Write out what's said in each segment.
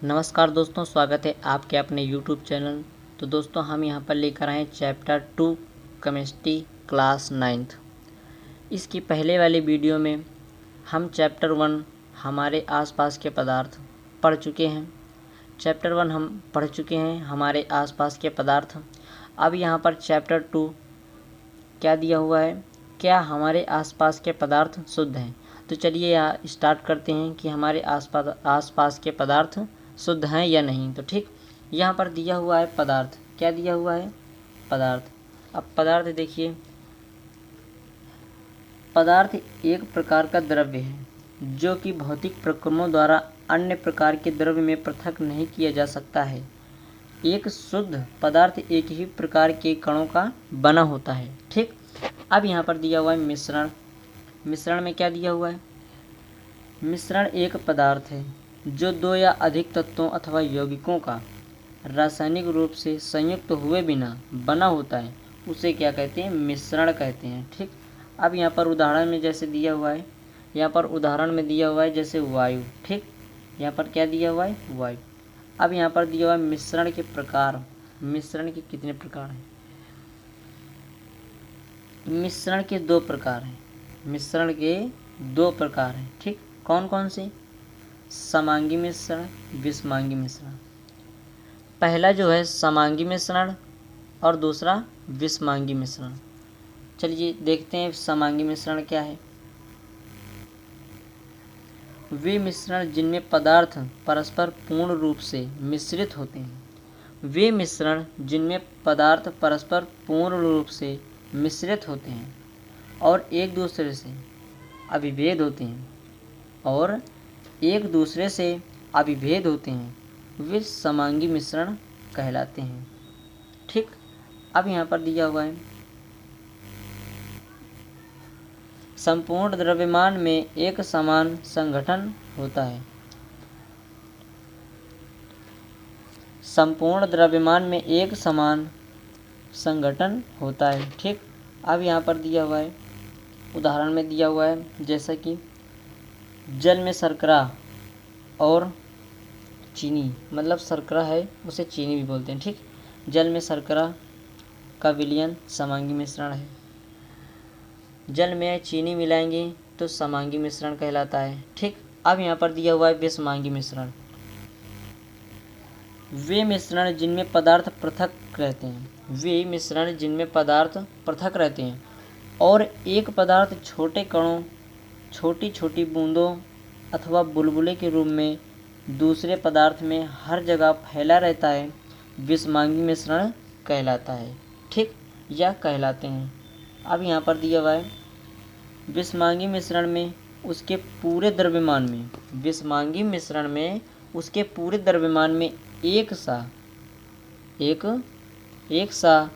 नमस्कार दोस्तों, स्वागत है आपके अपने YouTube चैनल। तो दोस्तों, हम यहाँ पर लेकर आए चैप्टर 2 केमिस्ट्री क्लास 9th। इसकी पहले वाली वीडियो में हम चैप्टर 1 हमारे आसपास के पदार्थ पढ़ चुके हैं। चैप्टर 1 हम पढ़ चुके हैं, हमारे आसपास के पदार्थ। अब यहाँ पर चैप्टर 2 क्या दिया हुआ है, क्या हमारे आसपास के पदार्थ शुद्ध हैं। तो चलिए यहाँ स्टार्ट करते हैं कि हमारे आसपास के पदार्थ शुद्ध हैं या नहीं। तो ठीक, यहाँ पर दिया हुआ है पदार्थ। क्या दिया हुआ है? पदार्थ। अब पदार्थ देखिए, पदार्थ एक प्रकार का द्रव्य है जो कि भौतिक प्रक्रमों द्वारा अन्य प्रकार के द्रव्य में पृथक नहीं किया जा सकता है। एक शुद्ध पदार्थ एक ही प्रकार के कणों का बना होता है। ठीक, अब यहाँ पर दिया हुआ है मिश्रण। मिश्रण में क्या दिया हुआ है? मिश्रण एक पदार्थ है जो दो या अधिक तत्वों अथवा यौगिकों का रासायनिक रूप से संयुक्त हुए बिना बना होता है, उसे क्या कहते हैं? मिश्रण कहते हैं। ठीक, अब यहाँ पर उदाहरण में जैसे दिया हुआ है, यहाँ पर उदाहरण में दिया हुआ है जैसे वायु। ठीक, यहाँ पर क्या दिया हुआ है? वायु। अब यहाँ पर दिया हुआ है मिश्रण के प्रकार। मिश्रण के कितने प्रकार हैं? मिश्रण के 2 प्रकार हैं। मिश्रण के 2 प्रकार हैं। ठीक, कौन कौन से? समांगी मिश्रण, विषमांगी मिश्रण। पहला जो है समांगी मिश्रण और दूसरा विषमांगी मिश्रण। चलिए देखते हैं समांगी मिश्रण क्या है। वे मिश्रण जिनमें पदार्थ परस्पर पूर्ण रूप से मिश्रित होते हैं। वे मिश्रण जिनमें पदार्थ परस्पर पूर्ण रूप से मिश्रित होते हैं और एक दूसरे से अभिभेद होते हैं वे समांगी मिश्रण कहलाते हैं। ठीक, अब यहाँ पर दिया हुआ है संपूर्ण द्रव्यमान में एक समान संगठन होता है। संपूर्ण द्रव्यमान में एक समान संगठन होता है। ठीक, अब यहाँ पर दिया हुआ है, उदाहरण में दिया हुआ है जैसा कि जल में शर्करा और चीनी, मतलब शर्करा है उसे चीनी भी बोलते हैं। ठीक, जल में शर्करा का विलयन समांगी मिश्रण है। जल में चीनी मिलाएंगे तो समांगी मिश्रण कहलाता है। ठीक, अब यहाँ पर दिया हुआ है विषमांगी मिश्रण। वे मिश्रण जिनमें पदार्थ पृथक रहते हैं। वे मिश्रण जिनमें पदार्थ पृथक रहते हैं और एक पदार्थ छोटे कणों, छोटी छोटी बूंदों अथवा बुलबुले के रूप में दूसरे पदार्थ में हर जगह फैला रहता है, विषमांगी मिश्रण कहलाता है। ठीक, या कहलाते हैं। अब यहाँ पर दिया हुआ है विषमांगी मिश्रण में उसके पूरे द्रव्यमान में, विषमांगी मिश्रण में उसके पूरे द्रव्यमान में एक सा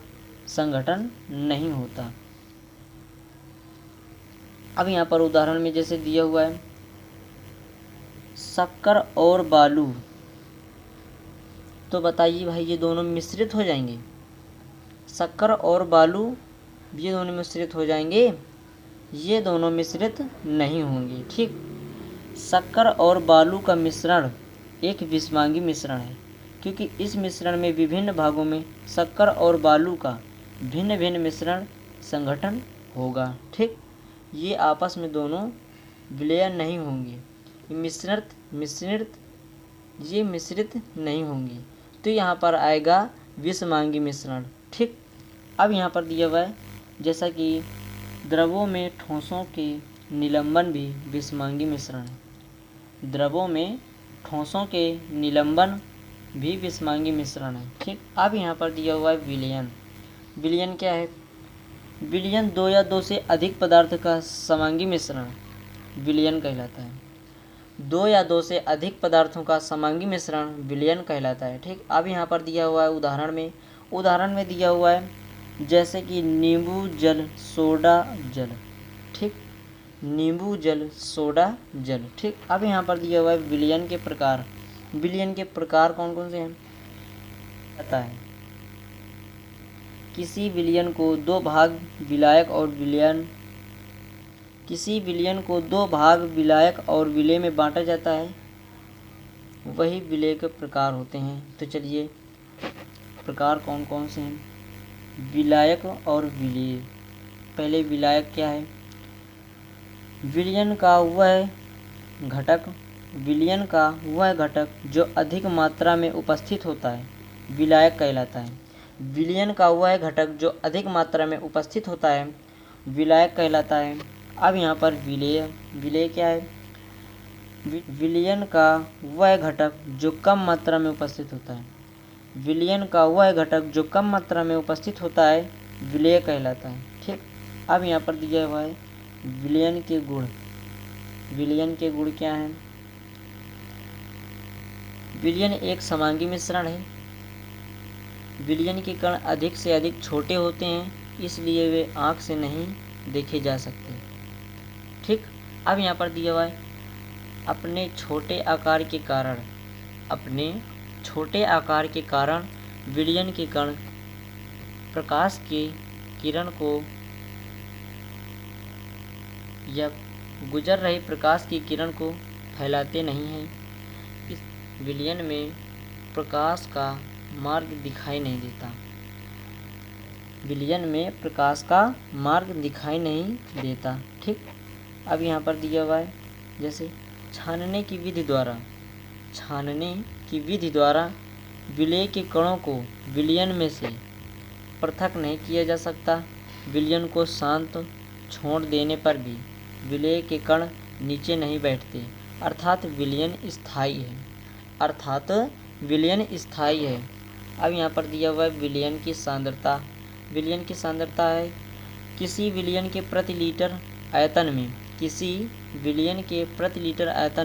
संगठन नहीं होता। अब यहाँ पर उदाहरण में जैसे दिया हुआ है शक्कर और बालू। तो बताइए भाई, ये दोनों मिश्रित हो जाएंगे? शक्कर और बालू ये दोनों मिश्रित हो जाएंगे? ये दोनों मिश्रित नहीं होंगे। ठीक, शक्कर और बालू का मिश्रण एक विषमांगी मिश्रण है, क्योंकि इस मिश्रण में विभिन्न भागों में शक्कर और बालू का भिन्न भिन्न मिश्रण संगठन होगा। ठीक, ये आपस में दोनों विलयन नहीं होंगे, ये मिश्रित नहीं होंगी। तो यहाँ पर आएगा विषमांगी मिश्रण। ठीक, अब यहाँ पर दिया हुआ है जैसा कि द्रवों में ठोसों के निलंबन भी विषमांगी मिश्रण है। द्रवों में ठोसों के निलंबन भी विषमांगी मिश्रण है। ठीक, अब यहाँ पर दिया हुआ है विलयन। विलयन क्या है? विलयन 2 या 2 से अधिक पदार्थ का समांगी मिश्रण विलयन कहलाता है। 2 या 2 से अधिक पदार्थों का समांगी मिश्रण विलयन कहलाता है। ठीक, अब यहाँ पर दिया हुआ है उदाहरण में दिया हुआ है जैसे कि नींबू जल सोडा जल। ठीक, नींबू जल सोडा जल। ठीक, अब यहाँ पर दिया हुआ है विलयन के प्रकार। विलयन के प्रकार कौन कौन से हैं पता है? किसी विलयन को 2 भाग विलायक और विलेय में बांटा जाता है। वही विलय के प्रकार होते हैं। तो चलिए प्रकार कौन कौन से हैं? विलायक और विलेय। पहले विलायक क्या है? विलयन का वह घटक जो अधिक मात्रा में उपस्थित होता है विलायक कहलाता है। विलयन का वह घटक जो अधिक मात्रा में उपस्थित होता है विलायक कहलाता है। अब यहाँ पर विलेय क्या है? विलयन का वह घटक जो कम मात्रा में उपस्थित होता है। विलयन का वह घटक जो कम मात्रा में उपस्थित होता है विलेय कहलाता है। ठीक। अब यहाँ पर दिया हुआ है विलयन के गुण। विलयन के गुण क्या हैं? विलयन एक समांगी मिश्रण है। विलयन के कण अधिक से अधिक छोटे होते हैं, इसलिए वे आँख से नहीं देखे जा सकते। ठीक। अब यहाँ पर दिया हुआ है अपने छोटे आकार के कारण विलयन के कण प्रकाश के किरण को या गुजर रही प्रकाश की किरण को फैलाते नहीं हैं। इस विलयन में प्रकाश का मार्ग दिखाई नहीं देता। विलयन में प्रकाश का मार्ग दिखाई नहीं देता। ठीक। अब यहाँ पर दिया हुआ है जैसे छानने की विधि द्वारा विलेय के कणों को विलयन में से पृथक नहीं किया जा सकता। विलयन को शांत छोड़ देने पर भी विलेय के कण नीचे नहीं बैठते, अर्थात विलयन स्थायी है। अब यहाँ पर दिया हुआ है विलयन की सांद्रता। विलयन की सांद्रता है किसी विलयन के प्रति लीटर आयतन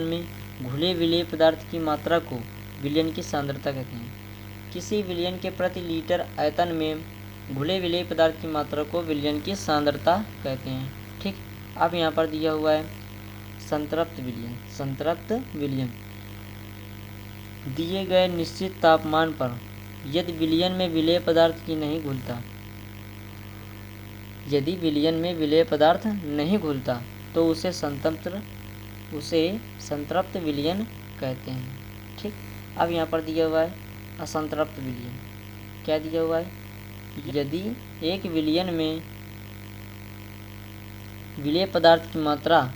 में घुले विलेय पदार्थ की मात्रा को विलयन की सांद्रता कहते हैं। किसी विलयन के प्रति लीटर आयतन में घुले विलेय पदार्थ की मात्रा को विलयन की सांद्रता कहते हैं। ठीक। अब यहाँ पर दिया हुआ है संतृप्त विलयन। दिए गए निश्चित तापमान पर यदि विलयन में विलेय पदार्थ नहीं घुलता तो उसे संतृप्त विलयन कहते हैं। ठीक। अब यहाँ पर दिया हुआ है असंतृप्त विलयन। क्या दिया हुआ है? यदि एक विलयन में विलेय पदार्थ की मात्रा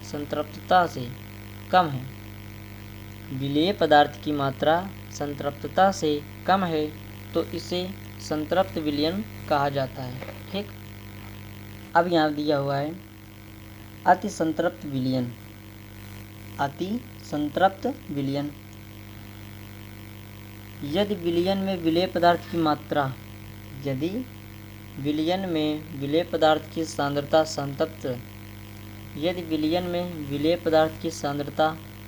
संतृप्तता से कम है तो इसे संतृप्त विलयन कहा जाता है। ठीक। अब यहाँ दिया हुआ है अति संतृप्त विलयन। यदि विलयन में विलेय पदार्थ की सांद्रता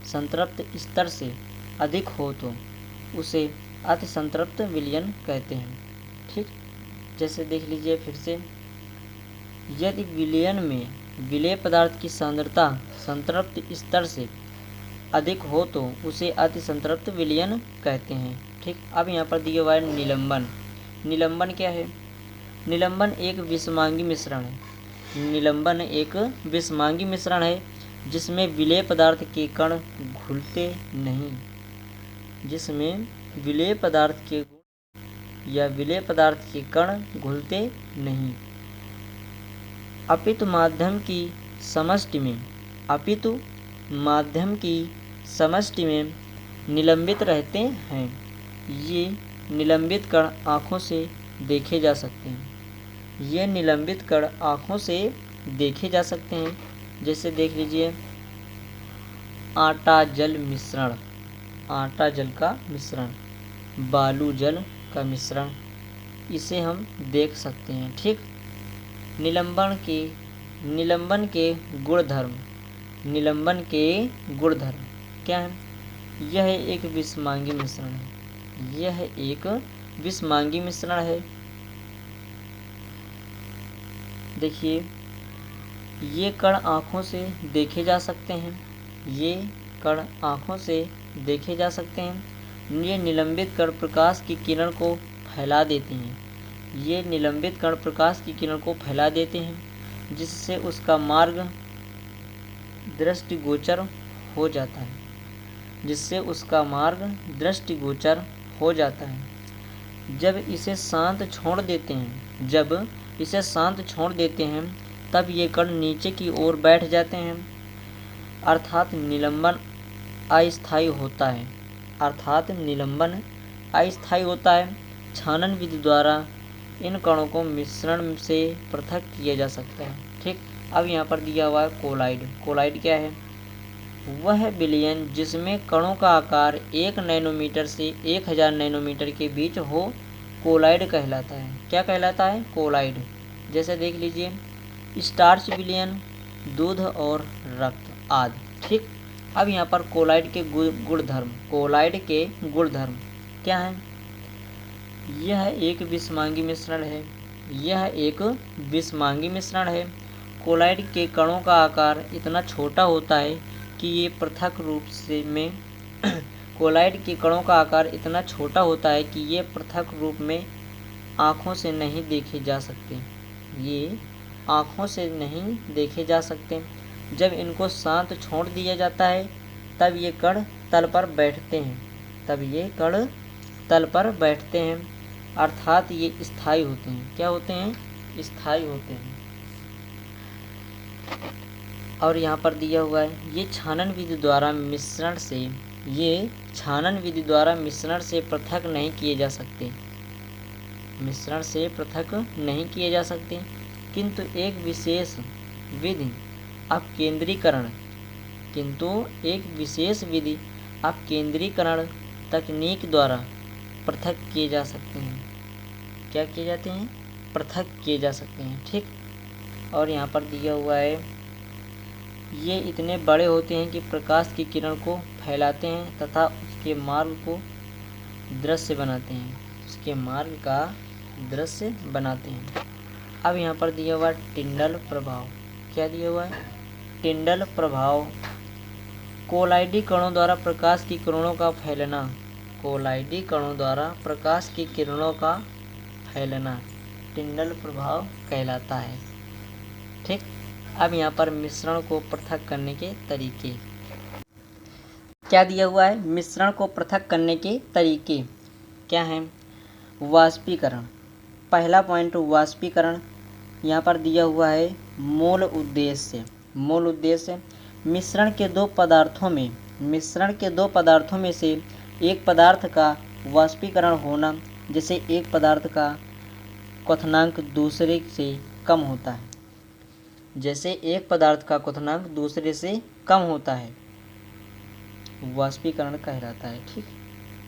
संतृप्त स्तर से अधिक हो तो उसे अति संतृप्त विलयन कहते हैं। ठीक। जैसे देख लीजिए फिर से, यदि विलयन में विलेय पदार्थ की सांद्रता संतृप्त स्तर से अधिक हो तो उसे अति संतृप्त विलयन कहते हैं। ठीक। अब यहाँ पर दिया हुआ है निलंबन क्या है? निलंबन एक विषमांगी मिश्रण है जिसमें विलेय पदार्थ के कण घुलते नहीं। अपितु माध्यम की समष्टि में निलंबित रहते हैं। ये निलंबित कण आँखों से देखे जा सकते हैं। जैसे देख लीजिए आटा जल का मिश्रण, बालू जल का मिश्रण, इसे हम देख सकते हैं। ठीक। निलंबन के गुणधर्म क्या है? यह एक विषमांगी मिश्रण है। देखिए ये कण आँखों से देखे जा सकते हैं। ये निलंबित कण प्रकाश की किरण को फैला देते हैं। जिससे उसका मार्ग दृष्टिगोचर हो जाता है, जिससे उसका मार्ग दृष्टिगोचर हो जाता है। जब इसे शांत छोड़ देते हैं तब ये कण नीचे की ओर बैठ जाते हैं, अर्थात निलंबन अस्थायी होता है। छानन विधि द्वारा इन कणों को मिश्रण से पृथक किया जा सकता है। ठीक, अब यहाँ पर दिया हुआ है कोलाइड क्या है? वह विलयन जिसमें कणों का आकार 1 नैनोमीटर से 1000 नैनोमीटर के बीच हो कोलाइड कहलाता है। क्या कहलाता है? कोलाइड। जैसे देख लीजिए स्टार्च विलयन, दूध और रक्त आदि। ठीक, अब यहाँ पर कोलाइड के गुणधर्म क्या है? यह एक विषमांगी मिश्रण है। कोलाइड के कणों का आकार इतना छोटा होता है कि ये पृथक रूप में आँखों से नहीं देखे जा सकते। जब इनको शांत छोड़ दिया जाता है तब ये कण तल पर बैठते हैं, अर्थात ये स्थायी होते हैं। क्या होते हैं? स्थायी होते हैं। और यहाँ पर दिया हुआ है ये छानन विधि द्वारा मिश्रण से पृथक नहीं किए जा सकते। किंतु एक विशेष विधि अपकेंद्रीकरण तकनीक द्वारा पृथक किए जा सकते हैं। क्या किए जाते हैं? पृथक किए जा सकते हैं। ठीक, और यहाँ पर दिया हुआ है ये इतने बड़े होते हैं कि प्रकाश की किरण को फैलाते हैं तथा उसके मार्ग का दृश्य बनाते हैं। अब यहाँ पर दिया हुआ टिंडल प्रभाव। क्या दिया हुआ है? टिंडल प्रभाव कोलाइडी कणों द्वारा प्रकाश की किरणों का फैलना टिंडल प्रभाव कहलाता है। ठीक, अब यहाँ पर मिश्रण को पृथक करने के तरीके क्या दिया हुआ है? मिश्रण को पृथक करने के तरीके क्या हैं? वाष्पीकरण। पहला पॉइंट वाष्पीकरण। यहाँ पर दिया हुआ है मूल उद्देश्य। मिश्रण के दो पदार्थों में से एक पदार्थ का वाष्पीकरण होना, जैसे एक पदार्थ का क्वथनांक दूसरे से कम होता है, वाष्पीकरण कहलाता है। ठीक,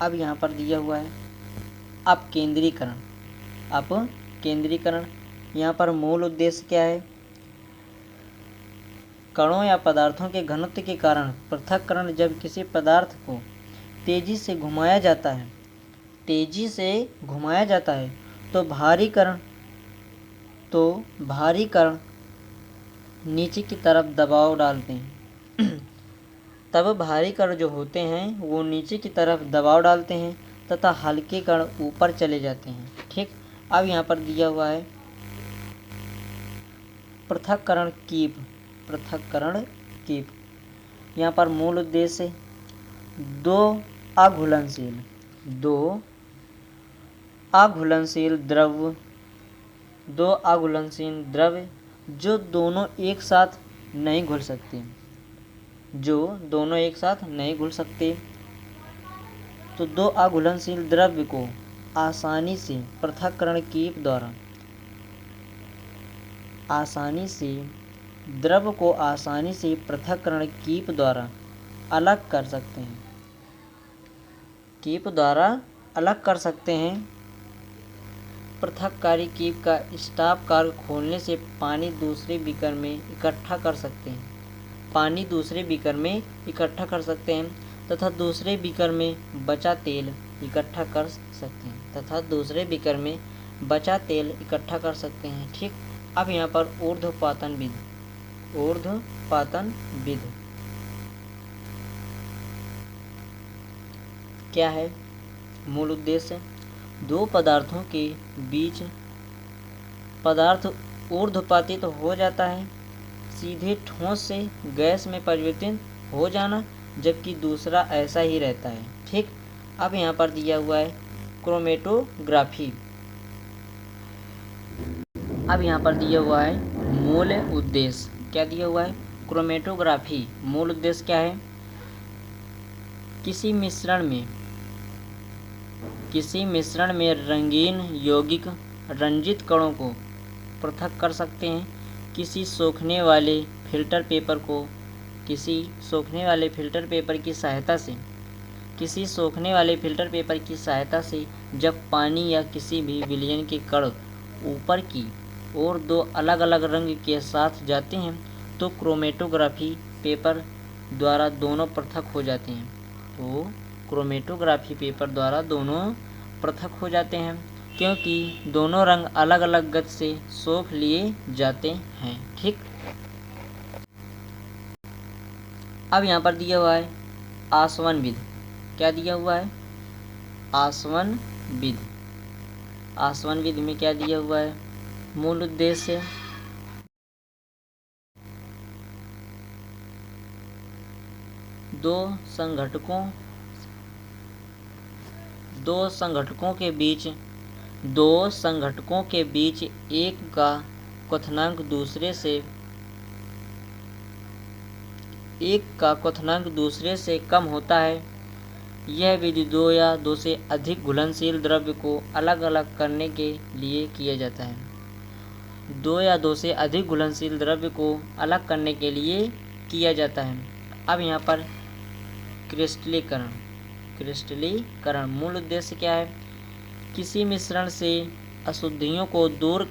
अब यहाँ पर दिया हुआ है अपकेंद्रीकरण। यहाँ पर मूल उद्देश्य क्या है? कणों या पदार्थों के घनत्व के कारण पृथक्करण। जब किसी पदार्थ को तेजी से घुमाया जाता है तो भारी कण नीचे की तरफ दबाव डालते हैं। तब भारी कण जो होते हैं वो नीचे की तरफ दबाव डालते हैं तथा हल्के कण ऊपर चले जाते हैं। ठीक, अब यहाँ पर दिया हुआ है पृथक्करण कीप। यहाँ पर मूल उद्देश्य दो अघुलनशील द्रव्य जो दोनों एक साथ नहीं घुल सकते, तो दो अघुलनशील द्रव्य को आसानी से पृथक्करण कीप द्वारा अलग कर सकते हैं। पृथक्कारी कीप का स्टॉप कार्य खोलने से पानी दूसरे बीकर में इकट्ठा कर सकते हैं तथा दूसरे बीकर में बचा तेल इकट्ठा कर सकते हैं। ठीक, अब यहाँ पर ऊर्ध्वपातन विधि क्या है? मूल उद्देश्य दो पदार्थों के बीच पदार्थ ऊर्ध्वपातित हो जाता है। सीधे ठोस से गैस में परिवर्तित हो जाना, जबकि दूसरा ऐसा ही रहता है। ठीक, अब यहाँ पर दिया हुआ है क्रोमेटोग्राफी। अब यहाँ पर दिया हुआ है मूल उद्देश्य। क्या दिया हुआ है? क्रोमेटोग्राफी मूल उद्देश्य क्या है? किसी मिश्रण में रंगीन यौगिक रंजित कणों को पृथक कर सकते हैं। किसी सोखने वाले फिल्टर पेपर की सहायता से जब पानी या किसी भी विलयन के कण ऊपर की ओर दो अलग अलग रंग के साथ जाते हैं तो क्रोमेटोग्राफी पेपर द्वारा दोनों पृथक हो जाते हैं। क्योंकि दोनों रंग अलग अलग गति से सोख लिए जाते हैं। ठीक, अब यहाँ पर दिया हुआ है आसवन विधि। क्या दिया हुआ है? आसवन विधि में क्या दिया हुआ है? मूल उद्देश्य दो संघटकों के बीच एक का क्वथनांक दूसरे से कम होता है। यह विधि दो या दो से अधिक घुलनशील द्रव्य को अलग अलग करने के लिए किया जाता है। अब यहाँ पर क्रिस्टलीकरण मूल उद्देश्य क्या है? किसी मिश्रण से अशुद्धियों को दूर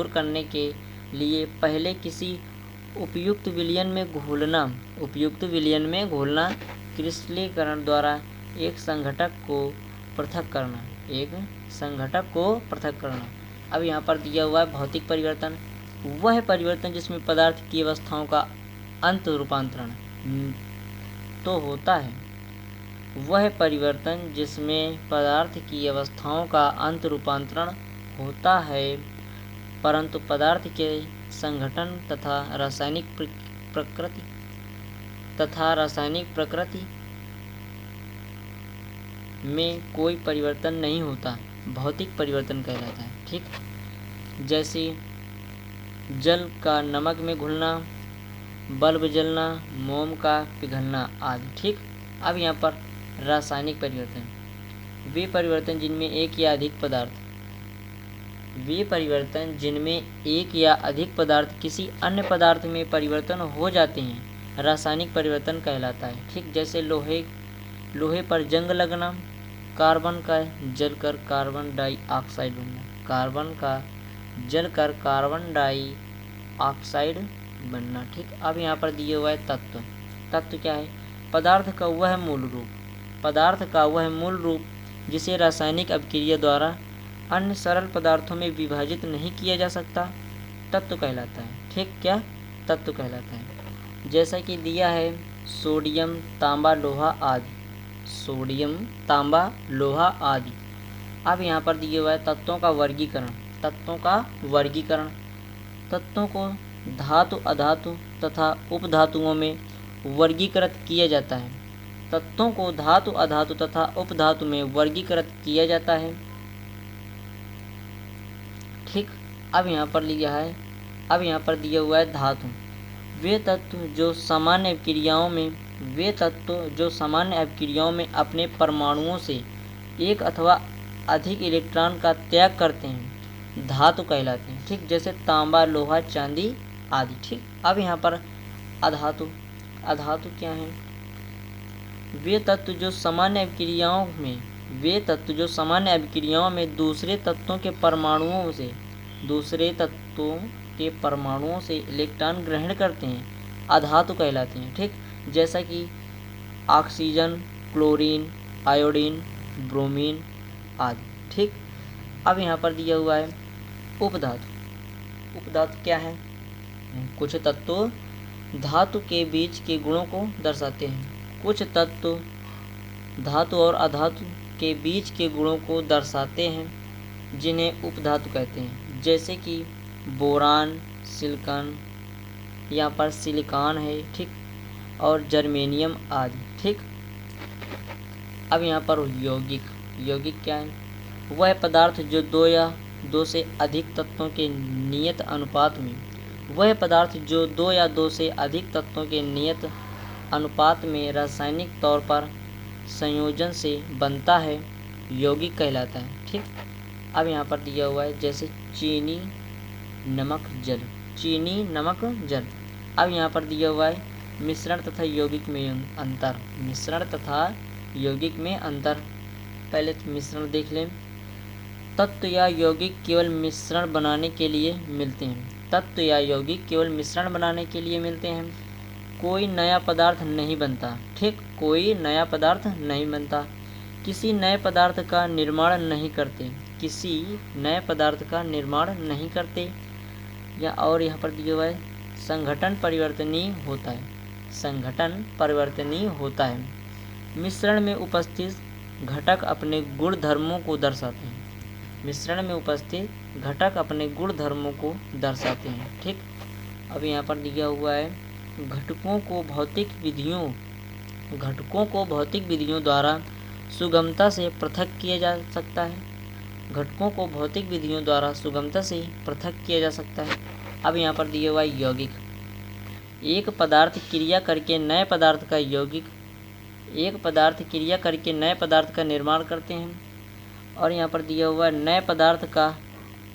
करने के लिए पहले किसी उपयुक्त विलयन में घोलना क्रिस्टलीकरण द्वारा एक संघटक को पृथक करना। अब यहाँ पर दिया हुआ है भौतिक परिवर्तन। वह परिवर्तन जिसमें पदार्थ की अवस्थाओं का अंत रूपांतरण तो होता है, परंतु पदार्थ के संघटन तथा रासायनिक प्रकृति में कोई परिवर्तन नहीं होता, भौतिक परिवर्तन कहलाता है। ठीक, जैसे जल का नमक में घुलना, बल्ब जलना, मोम का पिघलना आदि। ठीक, अब यहाँ पर रासायनिक परिवर्तन, वे परिवर्तन जिनमें एक या अधिक पदार्थ किसी अन्य पदार्थ में परिवर्तन हो जाते हैं, रासायनिक परिवर्तन कहलाता है। ठीक, जैसे लोहे पर जंग लगना, कार्बन का जलकर कार्बन डाइऑक्साइड बनना। ठीक, अब यहाँ पर दिए हुआ है तत्व क्या है? पदार्थ का वह मूल रूप जिसे रासायनिक अभिक्रिया द्वारा अन्य सरल पदार्थों में विभाजित नहीं किया जा सकता, तत्व कहलाता है। ठीक, क्या तत्व कहलाता है? जैसा कि दिया है सोडियम, तांबा, लोहा आदि। अब यहाँ पर दिया हुआ है तत्वों का वर्गीकरण। तत्वों को धातु, अधातु तथा उपधातुओं में वर्गीकृत किया जाता है। ठीक, अब यहाँ पर दिया हुआ है धातु। वे तत्व जो सामान्य अभिक्रियाओं में अपने परमाणुओं से एक अथवा अधिक इलेक्ट्रॉन का त्याग करते हैं, धातु कहलाते हैं। ठीक, जैसे तांबा, लोहा, चांदी आदि। ठीक, अब यहाँ पर अधातु क्या है? वे तत्व जो सामान्य अभिक्रियाओं में दूसरे तत्वों के परमाणुओं से इलेक्ट्रॉन ग्रहण करते हैं, अधातु कहलाते हैं। ठीक, जैसा कि ऑक्सीजन, क्लोरीन, आयोडीन, ब्रोमीन आदि। ठीक, अब यहाँ पर दिया हुआ है उपधातु क्या है? कुछ तत्व धातु के बीच के गुणों को दर्शाते हैं। कुछ तत्व धातु और अधातु के बीच के गुणों को दर्शाते हैं। जिन्हें उपधातु कहते हैं, जैसे कि बोरान, सिलिकॉन, यहाँ पर सिलिकॉन है, ठीक, और जर्मेनियम आदि, ठीक। अब यहाँ पर यौगिक। यौगिक क्या है? वह पदार्थ जो दो या दो से अधिक तत्वों के नियत अनुपात में रासायनिक तौर पर संयोजन से बनता है, यौगिक कहलाता है, ठीक। अब यहाँ पर दिया हुआ है जैसे चीनी, नमक, जल। चीनी, नमक, जल। अब यहाँ पर दिया हुआ है मिश्रण तथा यौगिक में अंतर। मिश्रण तथा यौगिक में अंतर। पहले तो मिश्रण देख लें। तत्व या यौगिक केवल मिश्रण बनाने के लिए मिलते हैं। तत्व या यौगिक केवल मिश्रण बनाने के लिए मिलते हैं। कोई नया पदार्थ नहीं बनता, ठीक। कोई नया पदार्थ नहीं बनता। किसी नए पदार्थ का निर्माण नहीं करते। किसी नए पदार्थ का निर्माण नहीं करते। या और यहाँ पर दिया हुआ है संघटन परिवर्तनीय होता है। संघटन परिवर्तनीय होता है। मिश्रण में उपस्थित घटक अपने गुण धर्मों को दर्शाते हैं। मिश्रण में उपस्थित घटक अपने गुण धर्मों को दर्शाते हैं, ठीक। अब यहाँ पर दिया हुआ है घटकों को भौतिक विधियों द्वारा सुगमता से पृथक किया जा सकता है। घटकों को भौतिक विधियों द्वारा सुगमता से पृथक किया जा सकता है। अब यहाँ पर दिया हुआ है यौगिक। एक पदार्थ क्रिया करके नए पदार्थ का यौगिक। एक पदार्थ क्रिया करके नए पदार्थ का निर्माण करते हैं। और यहाँ पर दिया हुआ है नए पदार्थ का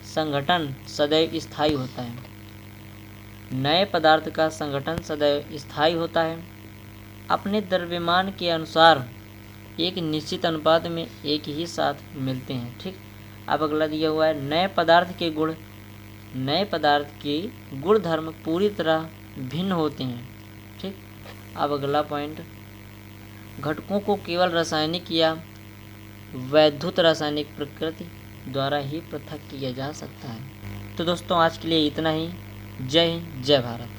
संगठन सदैव स्थायी होता है। नए पदार्थ का संगठन सदैव स्थायी होता है। अपने द्रव्यमान के अनुसार एक निश्चित अनुपात में एक ही साथ मिलते हैं, ठीक। अब अगला दिया हुआ है नए पदार्थ के गुण धर्म पूरी तरह भिन्न होते हैं, ठीक। अब अगला पॉइंट, घटकों को केवल रासायनिक या वैद्युत रासायनिक प्रकृति द्वारा ही पृथक किया जा सकता है। तो दोस्तों आज के लिए इतना ही। जय हिंद, जय भारत।